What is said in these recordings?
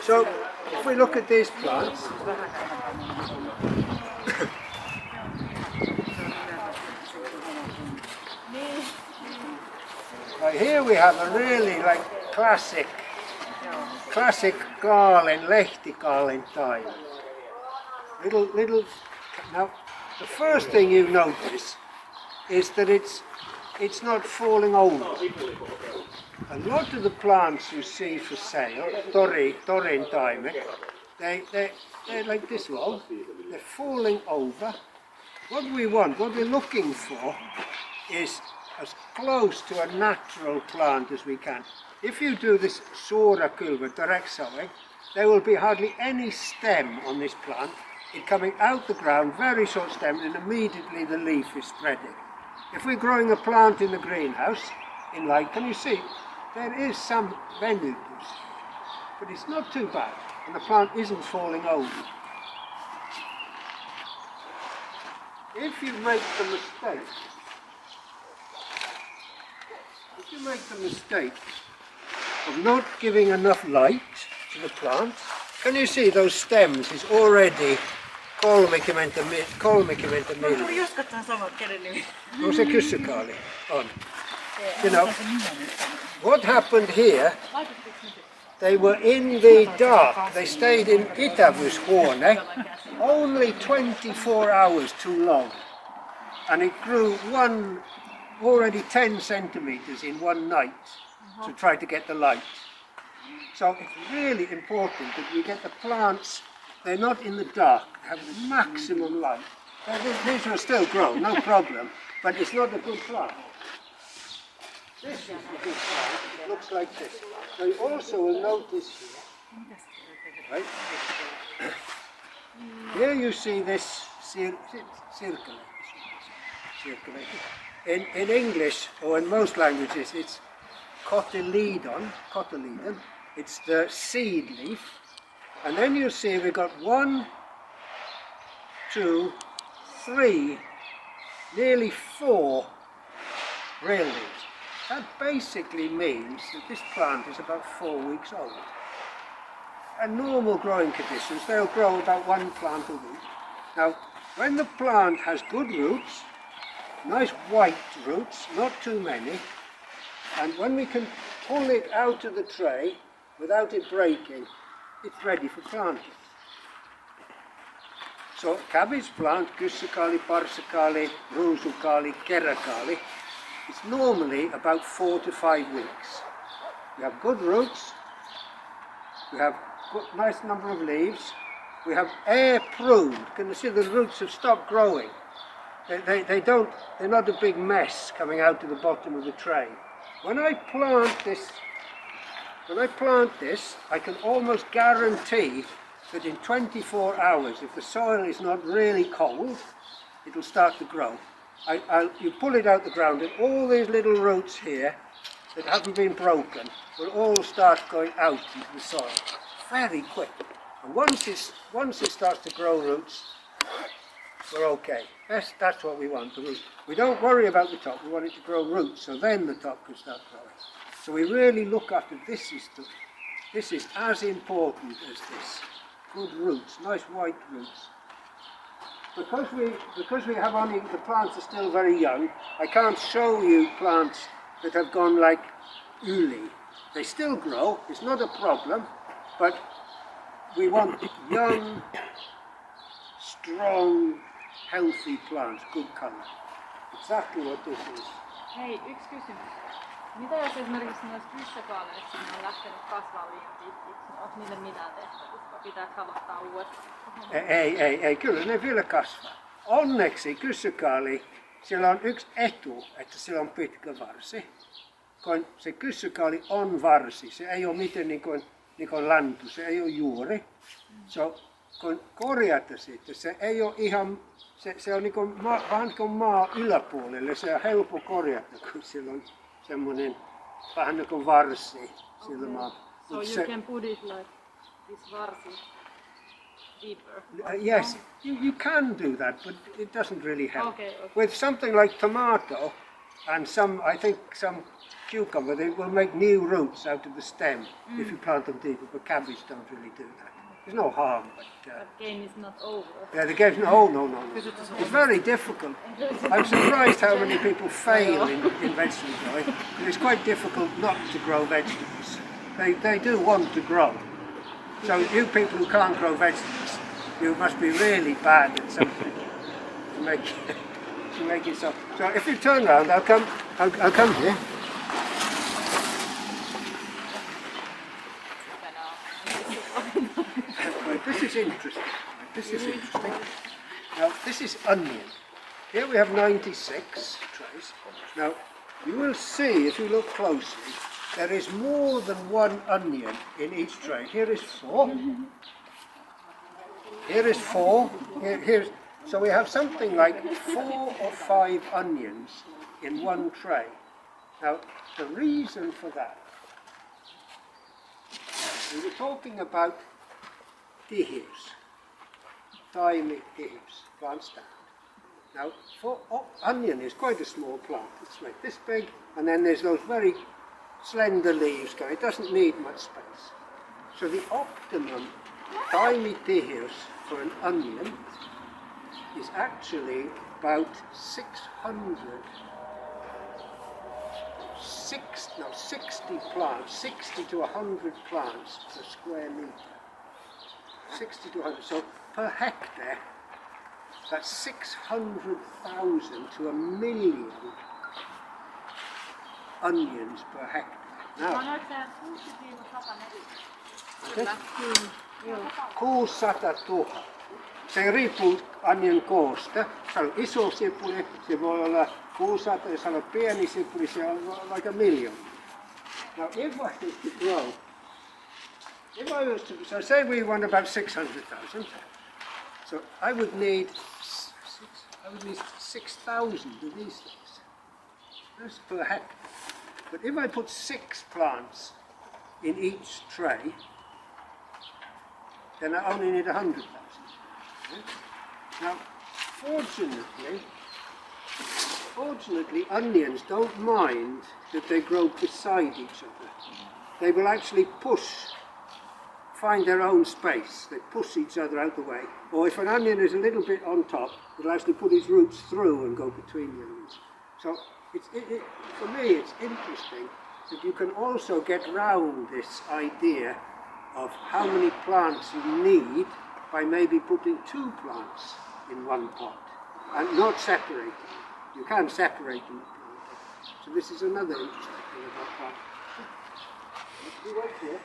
So, if we look at these plants, here we have a really classic garland, lehtigarland thyme. Little. Now, the first thing you notice is that it's not falling over. A lot of the plants you see for sale, torin thyme, they're like this one. They're falling over. What we want, what we're looking for, is as close to a natural plant as we can. If you do this suorakulva, direct sowing, there will be hardly any stem on this plant. It's coming out the ground, very short stem, and immediately the leaf is spreading. If we're growing a plant in the greenhouse, in light, can you see? There is some venutus, but it's not too bad, and the plant isn't falling over. If you make the mistake of not giving enough light to the plant, can you see those stems is already 30 milliä. No se kyssykaali on. You know, what happened here, they were in the dark, they stayed in itävyyshuone only 24 hours too long, and it grew already 10 centimeters in one night to try to get the light. So it's really important that we get the plants, they're not in the dark, have the maximum light. These will still grow, no problem, but it's not a good plant. This is a good plant, it looks like this. So you also will notice here, right? Here you see this circulate. In English, or in most languages, it's cotyledon, it's the seed leaf. And then you see we've got 1, 2, 3, nearly 4 real leaves. That basically means that this plant is about 4 weeks old. In normal growing conditions, they'll grow about 1 plant a week. Now, when the plant has good roots, nice white roots, not too many, and when we can pull it out of the tray without it breaking, it's ready for planting. So cabbage plant, kyssykaali, parsakaali, ruusukaali, keräkaali, it's normally about 4 to 5 weeks. We have good roots, we have a nice number of leaves, we have air pruned. Can you see the roots have stopped growing? They're not a big mess coming out to the bottom of the tray. When I plant this, I can almost guarantee that in 24 hours, if the soil is not really cold, it will start to grow. You pull it out the ground, and all these little roots here that haven't been broken will all start going out into the soil very quick. And once it starts to grow roots, we're okay. That's what we want, the root. We don't worry about the top, we want it to grow roots, so then the top can start growing. So we really look after this is as important as this. Good roots, nice white roots. Because we have only, the plants are still very young, I can't show you plants that have gone like uli. They still grow, it's not a problem, but we want young, strong, healthy plants, good colour. Exactly what this is. Hei, yksi kysymys. Mitä jos esimerkiksi noissa kyssäkaaleissa ne on lähtenyt kasvaa liian pitkiksi? Onko niille mitään tehtävistä? Pitääkö havahtaa uudestaan? Ei, kyllä ne vielä kasvaa. Onneksi kyssykaali, sillä on yksi etu, että sillä on pitkä varsi. Kun se kyssykaali on varsi, se ei ole miten niin kuin lantu, se ei ole juuri. So, kun korjata sitten, se ei ole ihan, se on niin kuin vähän niin kuin maa yläpuolelle, se on helppo korjata, kun sillä on semmoinen vähän niin kuin varsi sillä maa. So you can put it like this varsi deeper? Yes, you can do that, but it doesn't really help. Okay. With something like tomato, and some, I think some cucumber, they will make new roots out of the stem if you plant them deeper, but cabbage don't really do that. There's no harm, but... But game is not over. yeah, the game's no. It's very difficult. I'm surprised how many people fail in vegetable growing. It's quite difficult not to grow vegetables. They do want to grow. So you people who can't grow vegetables, you must be really bad at something to make it so. So if you turn around, I'll come here. Right, this is interesting. Now this is onion. Here we have 96 trays. Now you will see, if you look closely, there is more than one onion in each tray. Here is 4. Here is 4. So we have something like 4 or 5 onions in one tray. Now the reason for that, we were talking about taimikasvatus, plant stand. Now, onion is quite a small plant. It's like this big, and then there's those very slender leaves going. It doesn't need much space. So the optimum taimikasvatus for an onion is actually about 60 plants, 60 to 100 plants per square metre. 60 to 100. So per hectare, that's 600,000 to 1 million onions per hectare. Now, 600 000. Se riippuu onion koosta. Se on iso sipuli, se voi olla 600, jos on pieni sipuli, se on like a million. Now, if I was to grow, so say we want about 600,000, so I would need 6,000 of these things. That's per hectare. But if I put 6 plants in each tray, then I only need 100,000. Now, fortunately, onions don't mind that they grow beside each other. They will actually find their own space. They push each other out the way. Or if an onion is a little bit on top, it'll actually put its roots through and go between the onions. So for me, it's interesting that you can also get round this idea of how many plants you need by maybe putting 2 plants in one pot and not separating. You can separate them. So this is another interesting thing about plants. You wait here.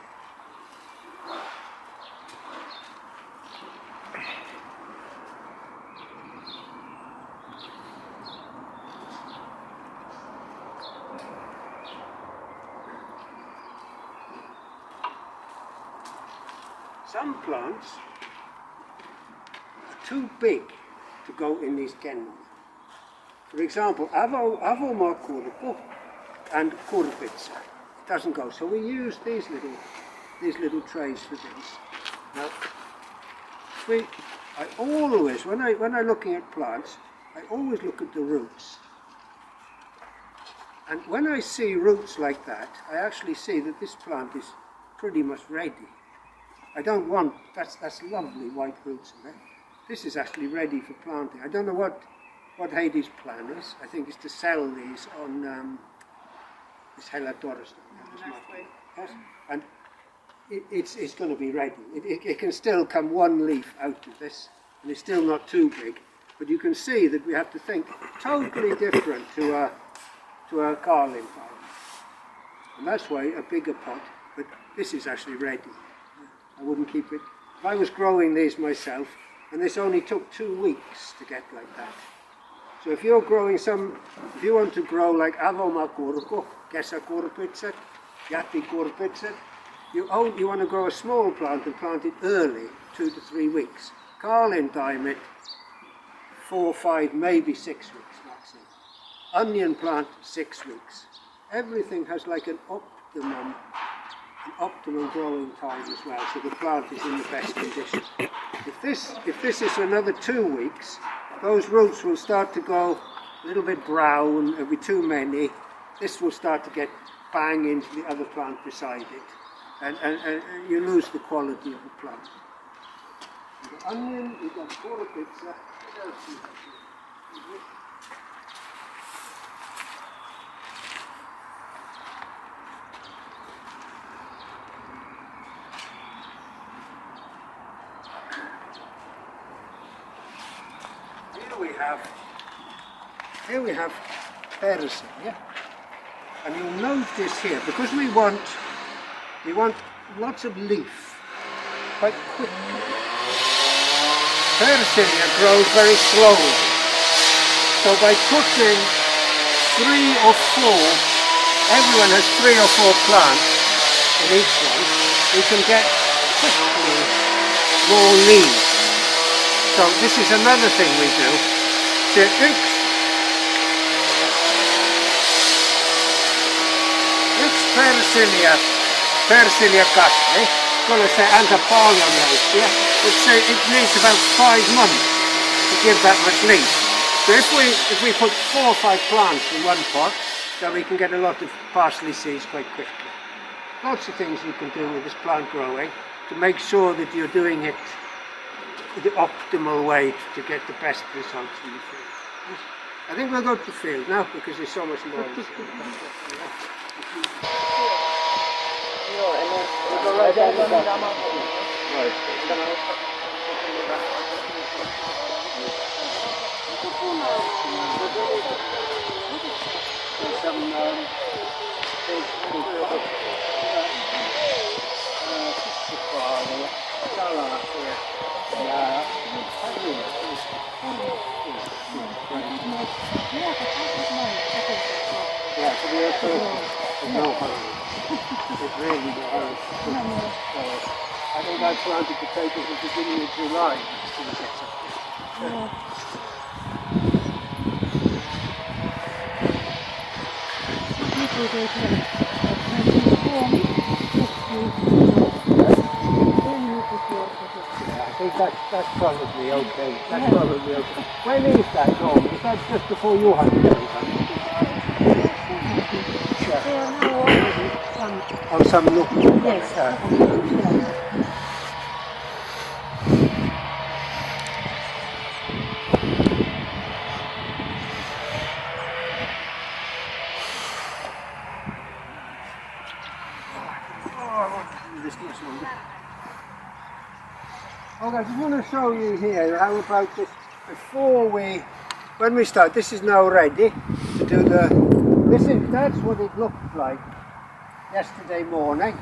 Some plants are too big to go in these kennels. For example, avomakurku and kurpitsa. It doesn't go, so we use these little trays for this. Now, I always, when I'm looking at plants, I always look at the roots. And when I see roots like that, I actually see that this plant is pretty much ready. I don't want, that's lovely white roots in there. This is actually ready for planting. I don't know what Heidi's plan is. I think it's to sell these on this Helatoris. Yes? And it's going to be ready. It can still come one leaf out of this, and it's still not too big. But you can see that we have to think totally different to a carlin farm. And that's why a bigger pot, but this is actually ready. I wouldn't keep it. If I was growing these myself, and this only took 2 weeks to get like that. So if you're growing if you want to grow like avomakurku, kesäkurpitset, jättikurpitset, you want to grow a small plant and plant it early, 2 to 3 weeks. Carlin time it 4, 5, maybe 6 weeks maximum. Onion plant 6 weeks. Everything has like an optimum growing time as well, so the plant is in the best condition. If this is another 2 weeks, those roots will start to go a little bit brown, it'll be too many, this will start to get bang into the other plant beside it, and you lose the quality of the plant. We've got onion, we've got quarter pizza, what else do we have here? Here we have persil, yeah? And you'll notice here, because we want lots of leaf quite quickly. Persilia grows very slowly. So by putting 3 or 4, everyone has 3 or 4 plants in each one, we can get quickly more leaves. So this is another thing we do. So Persilia kasvi, kun se antaa paljon leikkiä, but it needs about 5 months to give that much leaf. So if we put 4 or 5 plants in one pot, then we can get a lot of parsley seeds quite quickly. Lots of things you can do with this plant growing to make sure that you're doing it the optimal way to get the best results in the field. I think we'll go to the field now because there's so much noise. It's really hard. I think I planted potatoes at the beginning of July. I think that's probably okay. That's probably okay. When is that normal? Is that just before you had it? On some look. Yes. Okay, I just want to show you here how about this before when we start. This is now ready to do that's what it looked like yesterday morning.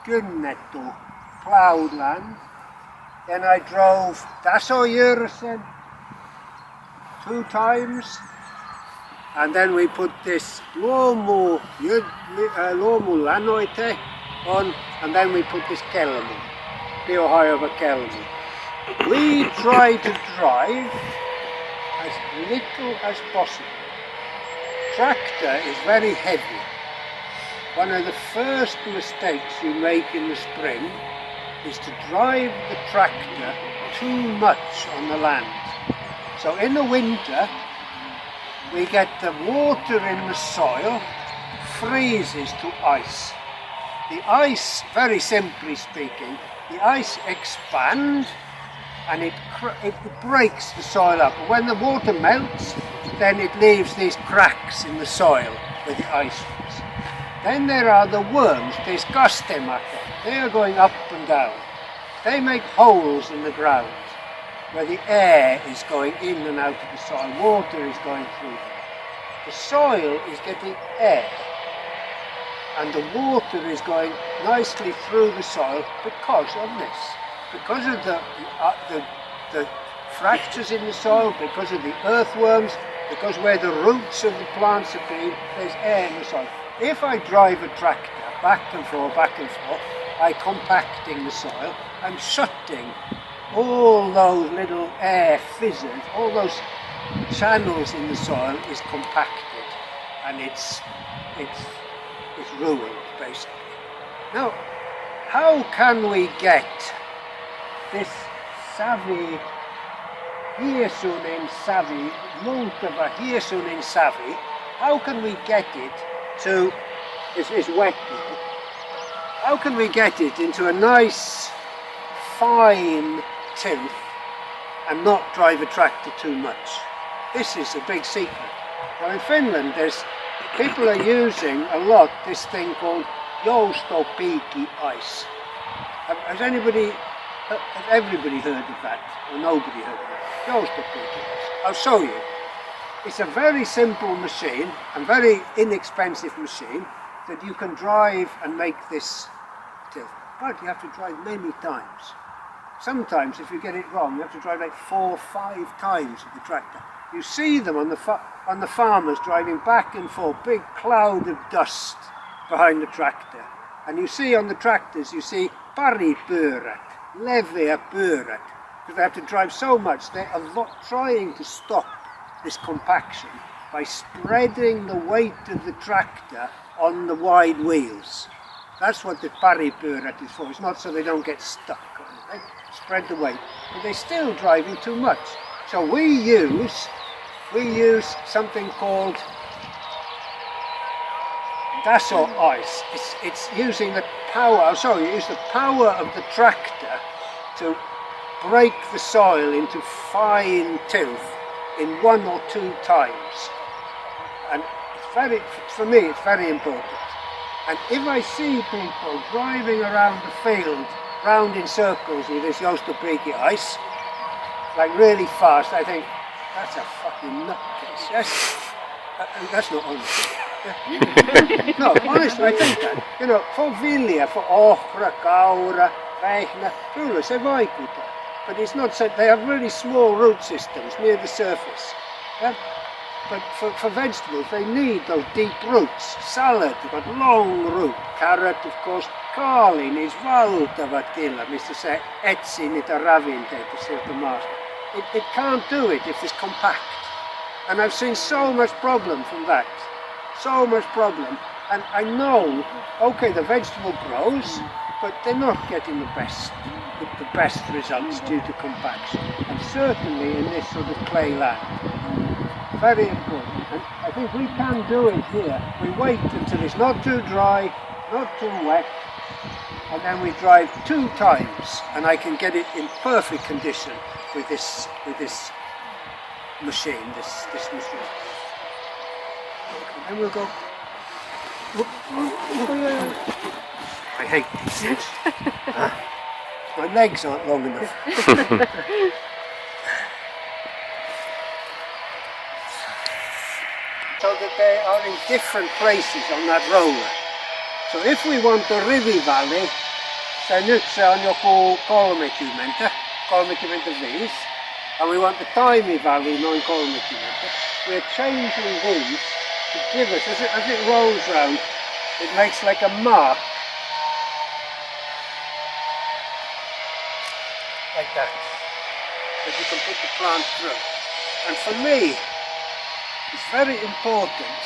Kynnetty, ploughed land. Then I drove Tasoyörsen 2 times, and then we put this luomu lannoite on, and then we put this kelmu, biohajoava kelmu. We try to drive as little as possible. Tractor is very heavy. One of the first mistakes you make in the spring is to drive the tractor too much on the land. So in the winter we get the water in the soil freezes to ice. The ice, very simply speaking, the ice expands and it breaks the soil up. When the water melts, then it leaves these cracks in the soil where the ice was. Then there are the worms, these kastemata. They are going up and down. They make holes in the ground where the air is going in and out of the soil. Water is going through them. The soil is getting air, and the water is going nicely through the soil because of this. Because of the fractures in the soil, because of the earthworms, because where the roots of the plants have been, there's air in the soil. If I drive a tractor back and forth, I'm compacting the soil, I'm shutting all those little air fizzes, all those channels in the soil is compacted, and it's ruined basically. Now, how can we get this savvy hiasunin savi, muutava hiasunin savi, how can we get it to, it's wet now, how can we get it into a nice fine tilth and not drive a tractor too much? This is a big secret. Now in Finland people are using a lot this thing called joustopiikki ice. Has everybody heard of that? Or nobody heard of that? Joustopiikki ice. I'll show you. It's a very simple machine, a very inexpensive machine that you can drive and make this tilt. But you have to drive many times. Sometimes if you get it wrong, you have to drive like 4 or 5 times with the tractor. You see them on the farmers driving back and forth, big cloud of dust behind the tractor. And you see on the tractors, you see paripyörät, leveä pyörät, because they have to drive so much. They are trying to stop this compaction by spreading the weight of the tractor on the wide wheels. That's what the paripyörät is for. It's not so they don't get stuck on it. They spread the weight, but they're still driving too much. So we use something called Daso ice. It's using the power, I'll show you, use the power of the tractor to break the soil into fine tilth in 1 or 2 times. And for me, it's very important. And if I see people driving around the field, round in circles with this joustopiikki ice, like really fast, I think, that's a fucking nutcase. That's not honest. No, honestly, I think that. You know, for vilja, for ohra, kaura, vehnä, kyllä se vaikuttaa. But it's not so, they have really small root systems near the surface. Yeah? But for vegetables, they need those deep roots. Salad, you've got long root. Carrot, of course. Kaali, niissä valtava tila, mistä se etsii niitä ravinteita sieltä maasta. It can't do it if it's compact. And I've seen so much problem from that. So much problem. And I know, okay, the vegetable grows, but they're not getting the best results due to compaction. And certainly in this sort of clay land. Very important. And I think we can do it here. We wait until it's not too dry, not too wet, and then we drive 2 times, and I can get it in perfect condition with this machine, this machine. And we'll go. I hate these things. My legs aren't long enough. So that they are in different places on that roller. So if we want the riviväli, nyt se on joku 35, and we want the taimikasvatus noin 30, we're changing these to give us, as it rolls round, it makes like a mark, like that you can put the plant through. And for me, it's very important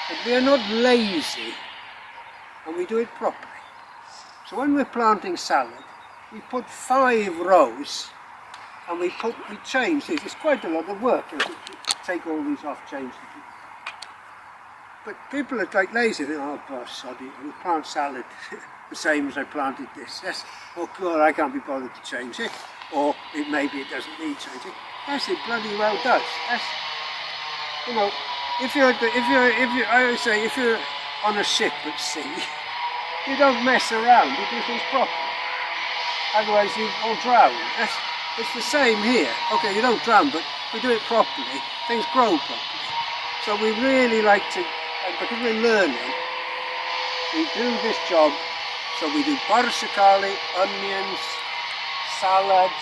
that we are not lazy and we do it properly. So when we're planting salad, we put 5 rows and we change these. It's quite a lot of work to take all these off, change them. But people are like lazy, they think, oh boss, soddy, we plant salad the same as I planted this. Yes, oh God, I can't be bothered to change it. Or maybe it doesn't need changing. Yes, it bloody well does. Yes. You know, if you're on a ship at sea, you don't mess around, you do things properly. Otherwise you will drown. It's the same here. Okay, you don't drown, but we do it properly, things grow properly. So we really like to, because we're learning, we do this job, so we do parsakali, onions, salads,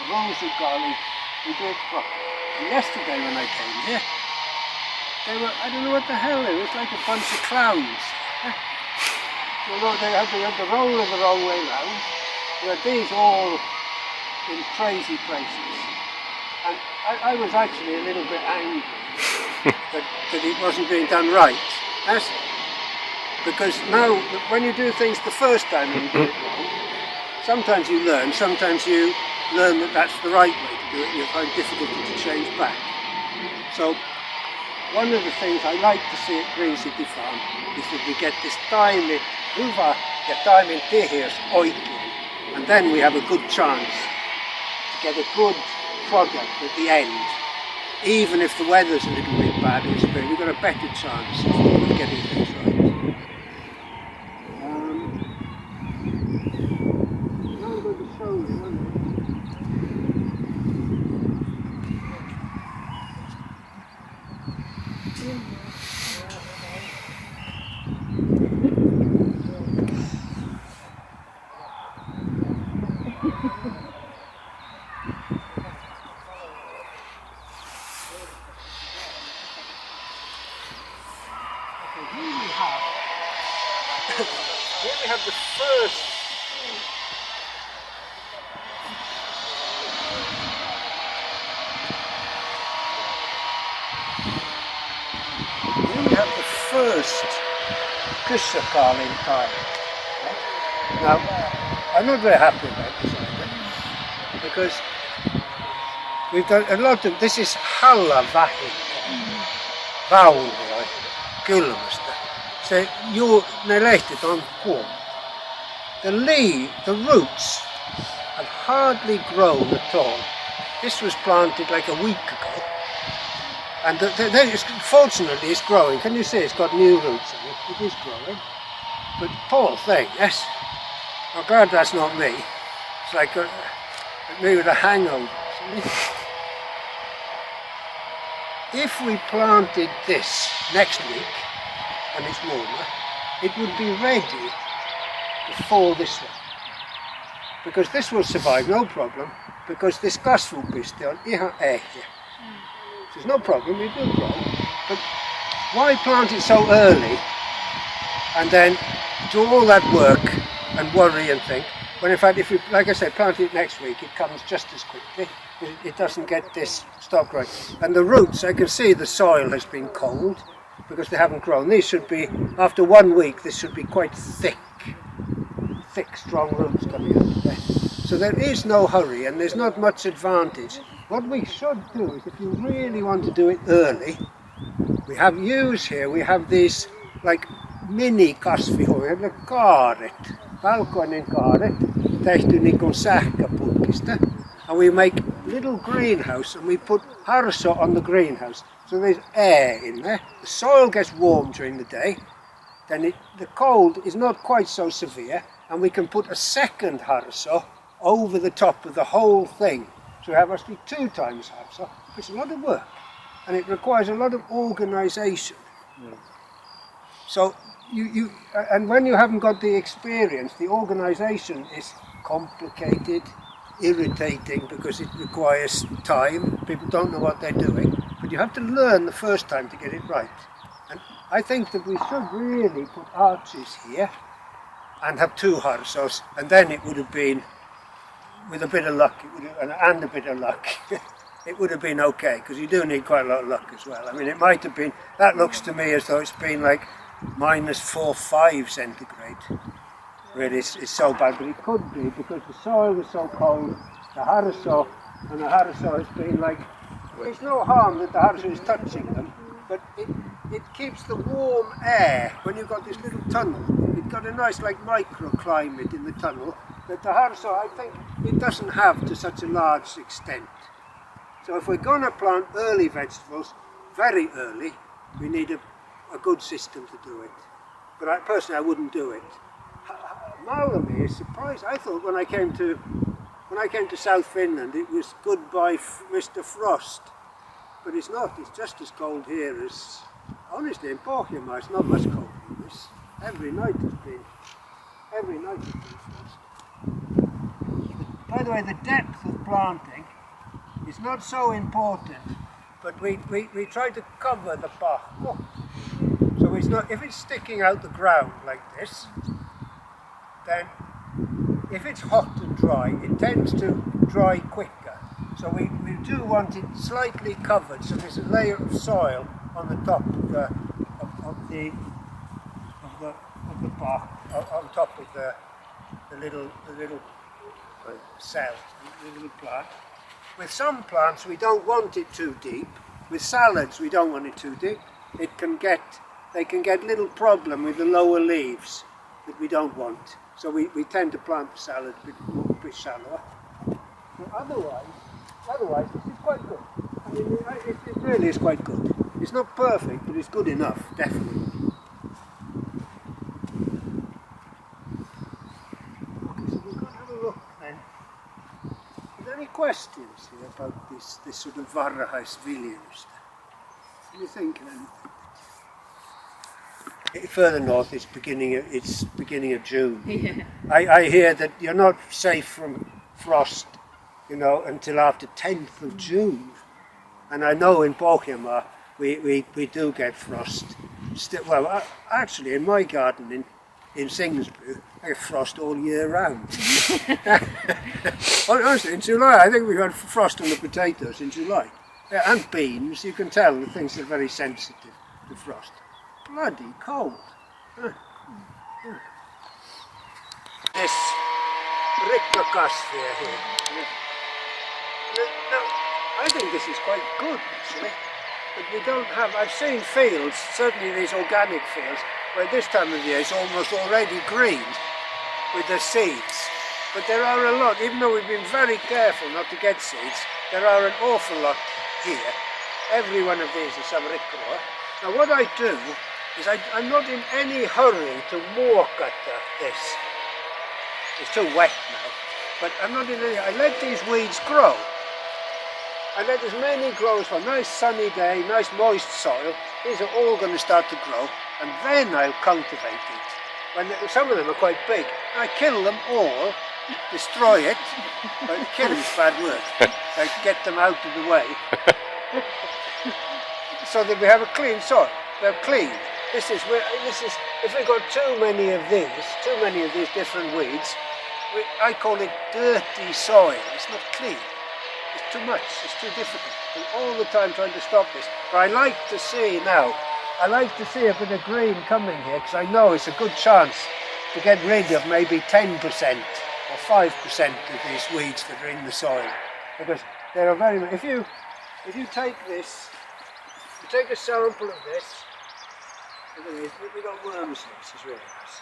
rosugali, we do it properly. And yesterday when I came here, they were, I don't know what the hell they were, it's like a bunch of clowns. They had the roller the wrong way round. You had these all in crazy places. And I was actually a little bit angry that it wasn't being done right. Yes? Because now, when you do things the first time and you do it wrong, sometimes you learn, sometimes you learn that that's the right way to do it, and you'll find difficulty to change back. So one of the things I like to see at Green City Farm is that we get this hyvä ja taimen tiheys oikein, and then we have a good chance to get a good product at the end. Even if the weather's a little bit bad in spring, we've got a better chance of getting things right. Now I'm going to show you one thing. Here we have the first kyssäkaalin taime. Now, I'm not very happy about this either, because we've got a lot of, this is hallavähi, vaurioita, kylmästä. Ne lehtit on kuomat. The roots have hardly grown at all. This was planted like a week ago, and fortunately it's growing. Can you see it's got new roots in it? It is growing, but poor thing, yes. I'm glad that's not me. It's like me with a hangover. If we planted this next week, and it's warmer, it would be ready before this one. Because this will survive, no problem, because this kasvupiste on ihan ehjä. There's no problem, it will grow. But why plant it so early and then do all that work and worry and think, when in fact if we, like I said, plant it next week, it comes just as quickly. It doesn't get this stop growing. And the roots, I can see the soil has been cold, because they haven't grown. These should be, after 1 week, this should be quite thick, strong roots coming out of there. So there is no hurry, and there's not much advantage. What we should do is, if you really want to do it early, we have ewes here, we have these like mini kasvihuoneet, we have the kaaret, valkoinen kaaret, tehty niin kuin sähköputkista. And we make little greenhouse, and we put harso on the greenhouse. So there's air in there. The soil gets warm during the day, then the cold is not quite so severe, and we can put a second harso over the top of the whole thing. So we have actually 2 times harso. It's a lot of work, and it requires a lot of organisation. Yeah. So and when you haven't got the experience, the organisation is complicated, irritating, because it requires time. People don't know what they're doing. But you have to learn the first time to get it right. And I think that we should really put arches here and have 2 harsos, and then it would have been, with a bit of luck, and a bit of luck, it would have been okay, because you do need quite a lot of luck as well. I mean, it might have been, that looks to me as though it's been like -4-5 centigrade. Really, it's so bad, but it could be, because the soil was so cold, the harso has been like, there's no harm that the harso is touching them, but it keeps the warm air. When you've got this little tunnel, it's got a nice like microclimate in the tunnel that the harso, I think, it doesn't have to such a large extent. So if we're going to plant early vegetables, very early, we need a good system to do it. But personally, I wouldn't do it. Malmi is surprised. I thought when I came to South Finland, it was goodbye Mr. Frost, but it's not. It's just as cold here as, honestly, in Pohjanmaa. It's not much colder than this. Every night has been frost. By the way, the depth of planting is not so important, but we try to cover the pahko. So it's not, if it's sticking out the ground like this, then if it's hot and dry, it tends to dry quicker. So we do want it slightly covered, so there's a layer of soil on the top of the bark, on top of the little cell, the little plant. With some plants we don't want it too deep. With salads we don't want it too deep. They can get little problem with the lower leaves that we don't want. So we tend to plant the salad a bit shallower. But otherwise this is quite good. I mean, it really is quite good. It's not perfect, but it's good enough, definitely. Okay, so we're going to have a look then. Are there any questions here about this sort of varhaisviljelys? Can you think of anything? Further north, it's beginning of June. Yeah. I hear that you're not safe from frost, you know, until after 10th of June. And I know in Pohjanmaa we do get frost. Well, actually, in my garden in Singsbu, I get frost all year round. Honestly, in July, I think we had frost on the potatoes in July. Yeah, and beans, you can tell the things are very sensitive to frost. Bloody cold. This rikkakasvia here. Now, I think this is quite good actually. But we don't have, I've seen fields, certainly these organic fields, where this time of year is almost already green with the seeds. But there are a lot, even though we've been very careful not to get seeds, there are an awful lot here. Every one of these is some rikkakasvia. Now what I do is I'm not in any hurry to muokata this. It's too wet now, but I'm not in any, I let these weeds grow. I let as many grow as for a nice sunny day, nice moist soil. These are all going to start to grow, and then I'll cultivate it. Some of them are quite big. I kill them all, destroy it, but kill is bad word. I get them out of the way, so that we have a clean soil. They're clean. This is if we got too many of these different weeds, I call it dirty soil. It's not clean. It's too much. It's too difficult. I'm all the time trying to stop this. But I like to see now. I like to see a bit of green coming here because I know it's a good chance to get rid of maybe 10% or 5% of these weeds that are in the soil, because there are very many. If you take this, you take a sample of this. We got worms here, this is really nice.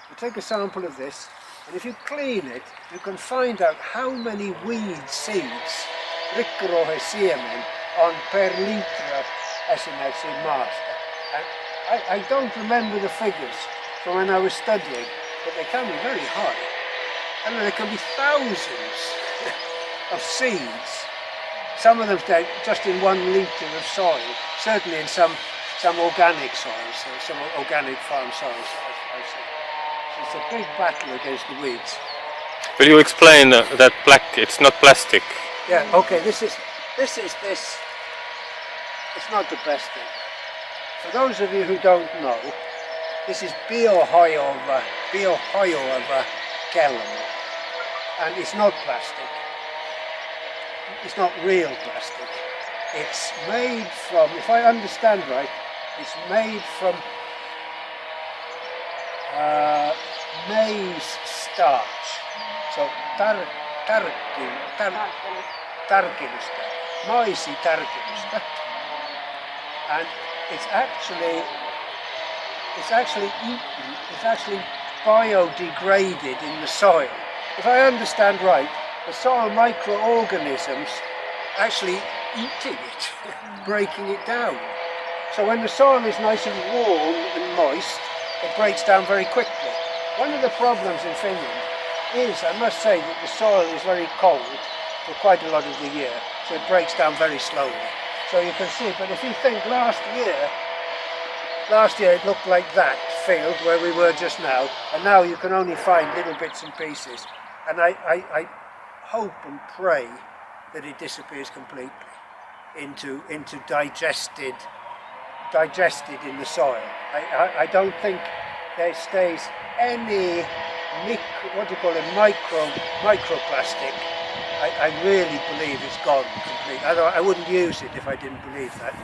You take a sample of this, and if you clean it, you can find out how many weed seeds, rikkarohe siemen, on per litra esimerkiksi maasta. And I don't remember the figures from when I was studying, but they can be very high. I mean, there can be thousands of seeds. Some of them just in 1 litre of soil, certainly in some organic soils, some organic farm soils, I say. So it's a big battle against the weeds. Will you explain that black, it's not plastic? Yeah, okay, this is this. It's not the best thing. For those of you who don't know, this is biohajoava kelm, and it's not plastic. It's not real plastic. It's made from, if I understand right, it's made from maize starch. So tärkelystä, maisitärkelystä, and it's actually biodegraded in the soil. If I understand right, the soil microorganisms actually eating it, breaking it down. So when the soil is nice and warm and moist, it breaks down very quickly. One of the problems in Finland is, I must say, that the soil is very cold for quite a lot of the year, so it breaks down very slowly. So you can see, but if you think last year it looked like that field where we were just now, and now you can only find little bits and pieces. And I hope and pray that it disappears completely into digested in the soil. I don't think there stays any microplastic. I really believe it's gone completely. I wouldn't use it if I didn't believe that.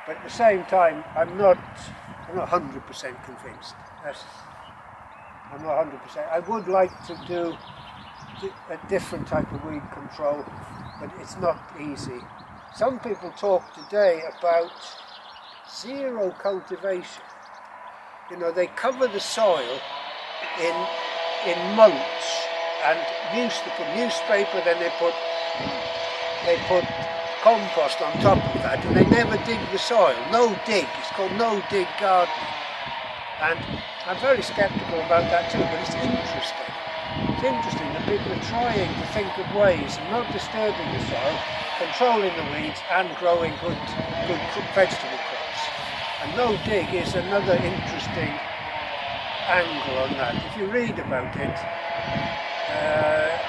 But at the same time, I'm not 100% convinced. I'm not 100%. I would like to do a different type of weed control, but it's not easy. Some people talk today about zero cultivation. You know, they cover the soil in mulch and they put newspaper, then they put compost on top of that, and they never dig the soil. No dig. It's called no dig gardening. And I'm very sceptical about that too, but it's interesting. It's interesting that people are trying to think of ways of not disturbing the soil, controlling the weeds and growing good vegetable crops. And no dig is another interesting angle on that. If you read about it,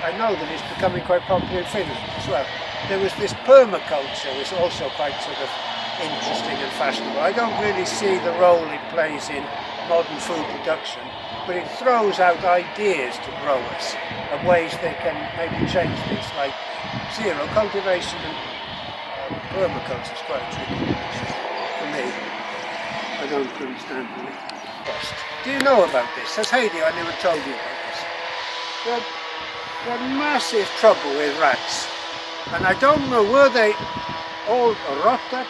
I know that it's becoming quite popular in Finland as well. There was this permaculture, which is also quite sort of interesting and fashionable. I don't really see the role it plays in modern food production, but it throws out ideas to growers of ways they can maybe change this, like zero cultivation and permaculture is quite a tricky for me. I don't understand the cost. Do you know about this? Has Heidi, I never told you about this. They had massive trouble with rats, and I don't know, were they all rotted,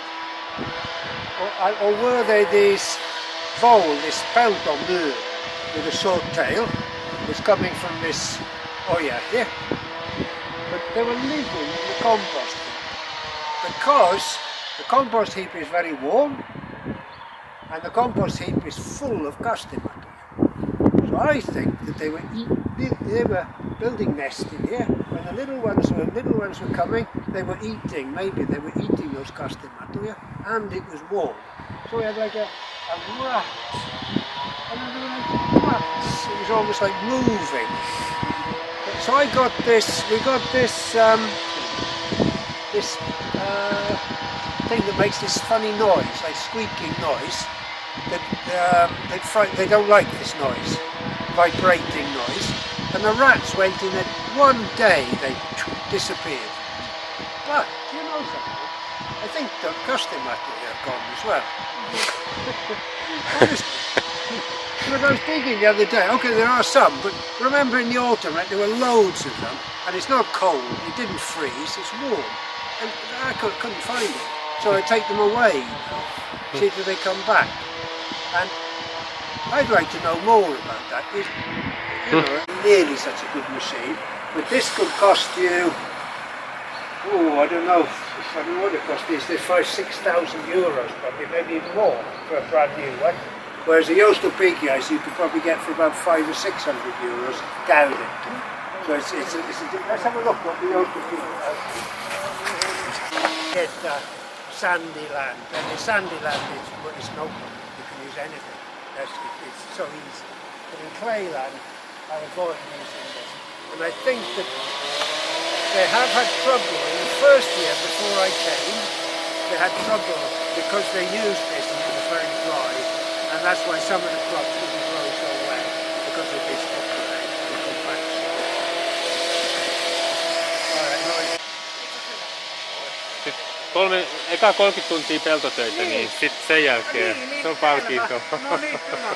or were they these this pelton mur with a short tail, was coming from this oya here, but they were living in the compost heap, because the compost heap is very warm, and the compost heap is full of kastimato. So I think that they were building nests in here. When the little ones were coming, they were eating. Maybe they were eating those kastimatoja, and it was warm. So we had like a rat, and they were like rats. It was almost like moving. So I got this. We got this thing that makes this funny noise, like squeaking noise. They don't like this noise, vibrating noise, and the rats went in it one day, they disappeared. But, do you know something? I think the kastimato are gone as well. Honestly. Because I was thinking the other day, okay, there are some, but remember in the autumn, right, there were loads of them, and it's not cold, it didn't freeze, it's warm, and I couldn't find it. So I take them away, see if they come back. And I'd like to know more about that. It's, you know, nearly such a good machine, but this could cost you, I don't know what it costs these days, 5,000–6,000 euros probably, maybe even more for a brand new one. Whereas the Josto Pikiais you could probably get for about 500 or 600 euros down it. So let's have a look what the Josto Pikiais get sandy land, and the sandy land is no problem. Anything. It's so easy. But in clay land, I avoid using this. And I think that they have had trouble in the first year before I came. They had trouble because they used this and it was very dry. And that's why some of the crops didn't grow so well, because of this compaction. Eka 30 tuntia peltotöitä, niin sitten sen jälkeen se on palkinto. No niin, hyvä.